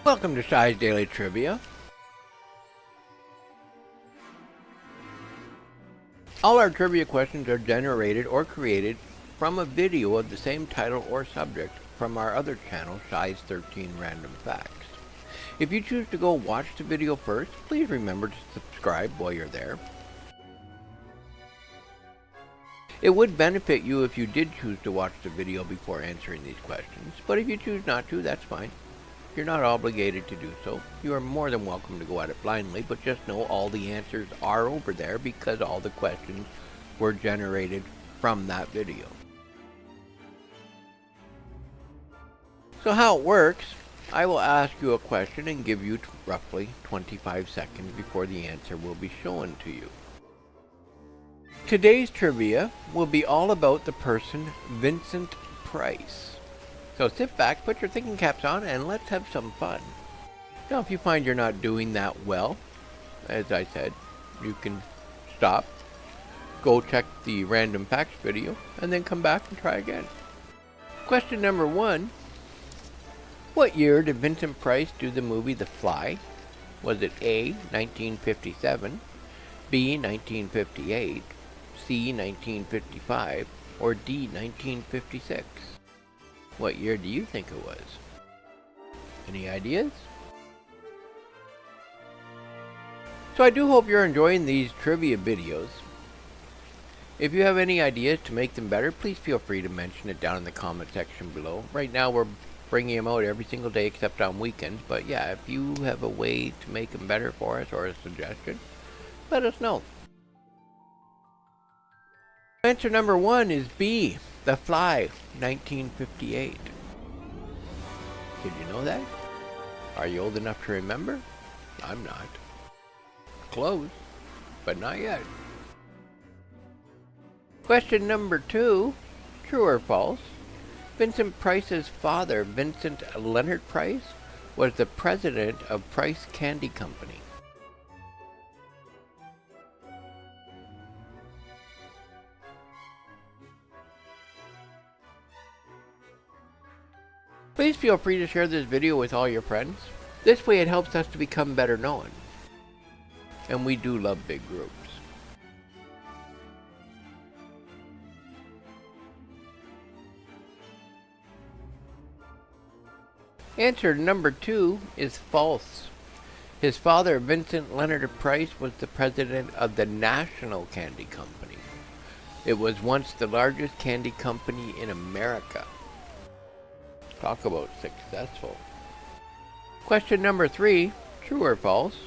Welcome to Shy's Daily Trivia. All our trivia questions are generated or created from a video of the same title or subject from our other channel, Shy's 13 Random Facts. If you choose to go watch the video first, please remember to subscribe while you're there. It would benefit you if you did choose to watch the video before answering these questions, but if you choose not to, that's fine. You're not obligated to do so. You are more than welcome to go at it blindly, but just know all the answers are over there because all the questions were generated from that video. So how it works, I will ask you a question and give you roughly 25 seconds before the answer will be shown to you. Today's trivia will be all about the person Vincent Price. So sit back, put your thinking caps on, and let's have some fun. Now, if you find you're not doing that well, as I said, you can stop, go check the random facts video, and then come back and try again. Question number 1. What year did Vincent Price do the movie The Fly? Was it A, 1957, B, 1958, C, 1955, or D, 1956? What year do you think it was? Any ideas? So I do hope you're enjoying these trivia videos. If you have any ideas to make them better, please feel free to mention it down in the comment section below. Right now we're bringing them out every single day except on weekends, but yeah, if you have a way to make them better for us or a suggestion, let us know. Answer number 1 is B, The Fly, 1958. Did you know that? Are you old enough to remember? I'm not. Close, but not yet. Question number 2, true or false? Vincent Price's father, Vincent Leonard Price, was the president of Price Candy Company. Please feel free to share this video with all your friends. This way it helps us to become better known. And we do love big groups. Answer number 2 is false. His father, Vincent Leonard Price, was the president of the National Candy Company. It was once the largest candy company in America. Talk about successful. Question number 3, true or false?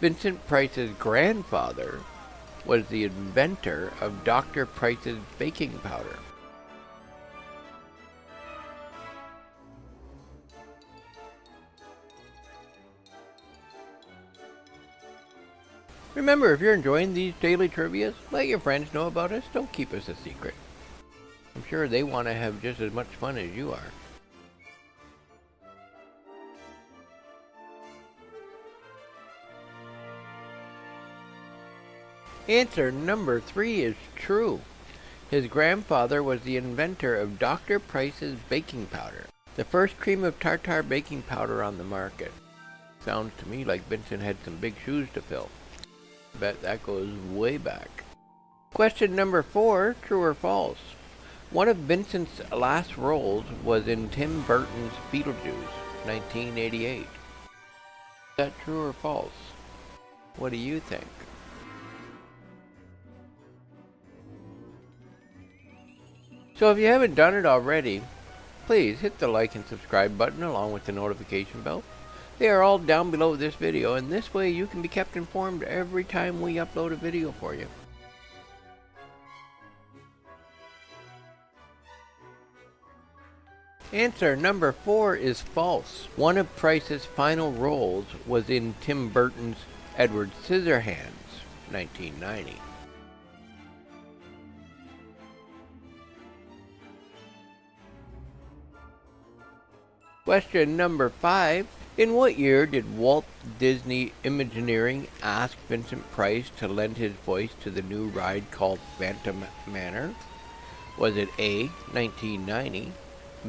Vincent Price's grandfather was the inventor of Dr. Price's baking powder. Remember, if you're enjoying these daily trivias, let your friends know about us. Don't keep us a secret. I'm sure they want to have just as much fun as you are. Answer number 3 is true. His grandfather was the inventor of Dr. Price's baking powder, the first cream of tartar baking powder on the market. Sounds to me like Vincent had some big shoes to fill. Bet that goes way back. Question number 4, true or false? One of Vincent's last roles was in Tim Burton's Beetlejuice, 1988. Is that true or false? What do you think? So if you haven't done it already, please hit the like and subscribe button along with the notification bell. They are all down below this video, and this way you can be kept informed every time we upload a video for you. Answer number 4 is false. One of Price's final roles was in Tim Burton's Edward Scissorhands, 1990. Question number 5. In what year did Walt Disney Imagineering ask Vincent Price to lend his voice to the new ride called Phantom Manor? Was it A, 1990,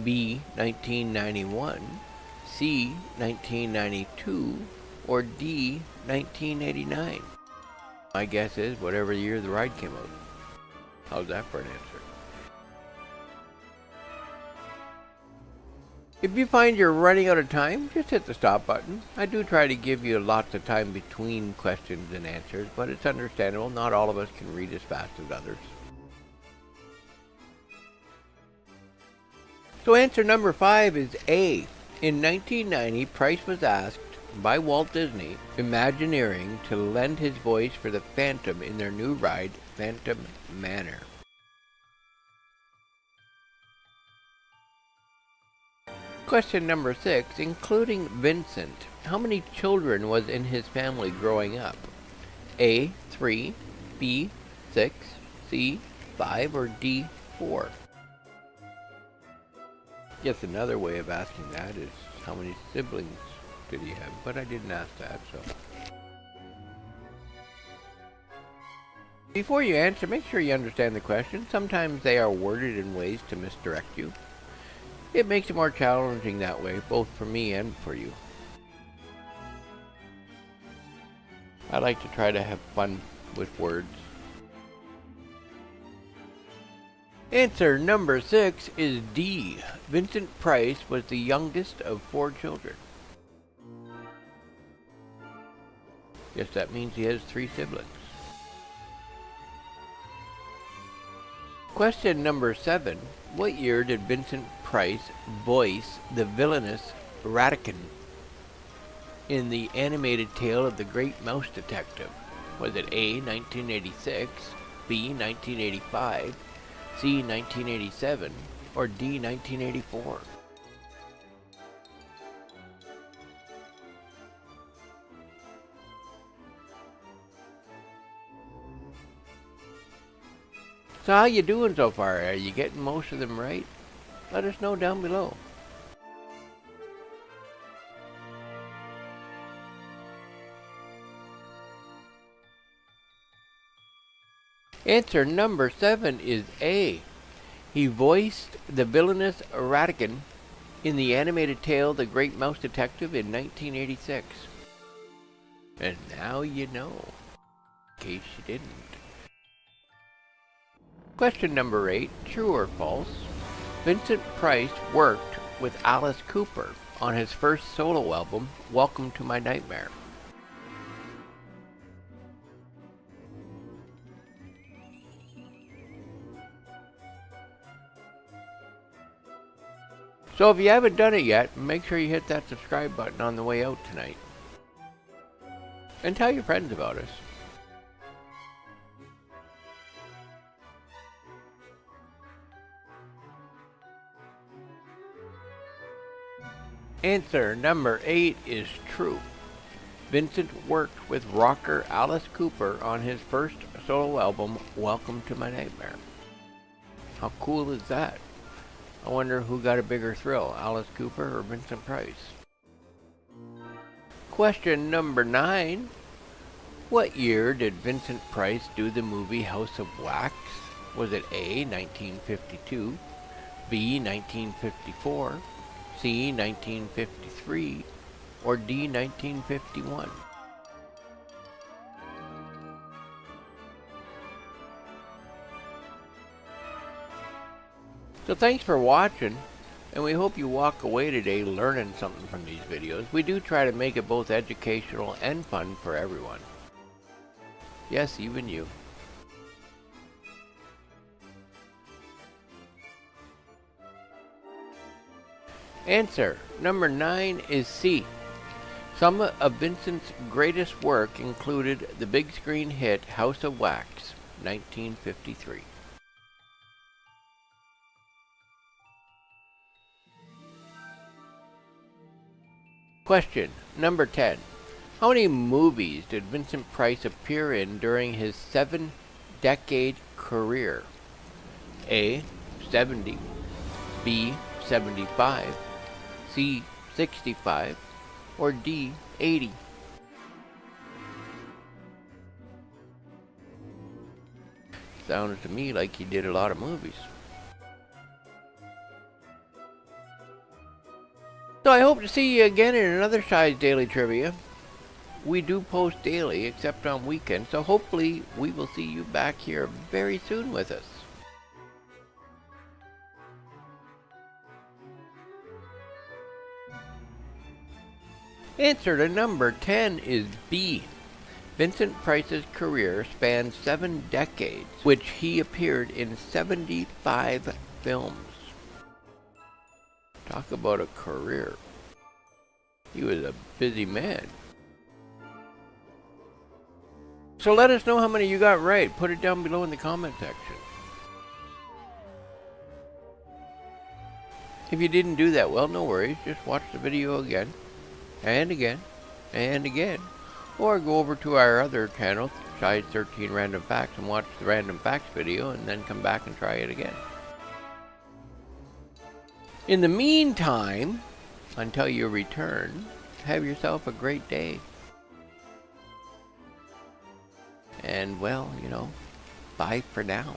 B, 1991, C, 1992, or D, 1989? My guess is whatever year the ride came out. How's that for an answer? If you find you're running out of time, just hit the stop button. I do try to give you lots of time between questions and answers, but it's understandable. Not all of us can read as fast as others. So answer number 5 is A. In 1990, Price was asked by Walt Disney Imagineering to lend his voice for the Phantom in their new ride, Phantom Manor. Question number 6. Including Vincent, how many children was in his family growing up? A, 3, B, 6, C, 5, or D, 4? Yes, another way of asking that is how many siblings did he have? But I didn't ask that, so. Before you answer, make sure you understand the question. Sometimes they are worded in ways to misdirect you. It makes it more challenging that way, both for me and for you. I like to try to have fun with words. Answer number 6 is D. Vincent Price was the youngest of 4 children. Yes, that means he has 3 siblings. Question number 7. What year did Vincent Price voice the villainous Ratican in the animated tale of the Great Mouse Detective? Was it A, 1986, B, 1985, C, 1987, or D, 1984? So how you doing so far? Are you getting most of them right? Let us know down below. Answer number 7 is A. He voiced the villainous Ratican in the animated tale The Great Mouse Detective in 1986. And now you know, in case you didn't. Question number 8, true or false? Vincent Price worked with Alice Cooper on his first solo album, Welcome to My Nightmare. So if you haven't done it yet, make sure you hit that subscribe button on the way out tonight. And tell your friends about us. Answer number 8 is true. Vincent worked with rocker Alice Cooper on his first solo album, Welcome to My Nightmare. How cool is that? I wonder who got a bigger thrill, Alice Cooper or Vincent Price? Question number 9. What year did Vincent Price do the movie House of Wax? Was it A, 1952, B, 1954, C, 1953, or D, 1951? So thanks for watching, and we hope you walk away today learning something from these videos. We do try to make it both educational and fun for everyone. Yes, even you. Answer number 9 is C. Some of Vincent's greatest work included the big screen hit House of Wax, 1953. Question number 10. How many movies did Vincent Price appear in during his 7-decade career? A, 70, B, 75, C, 65, or D, 80? Sounds to me like he did a lot of movies. So I hope to see you again in another Shy's Daily Trivia. We do post daily, except on weekends, so hopefully we will see you back here very soon with us. Answer to number 10 is B. Vincent Price's career spanned 7 decades, which he appeared in 75 films. Talk about a career. He was a busy man. So let us know how many you got right. Put it down below in the comment section. If you didn't do that, well, no worries. Just watch the video again, and again, and again. Or go over to our other channel, Shy's 13 Random Facts, and watch the Random Facts video, and then come back and try it again. In the meantime, until you return, have yourself a great day. And, well, bye for now.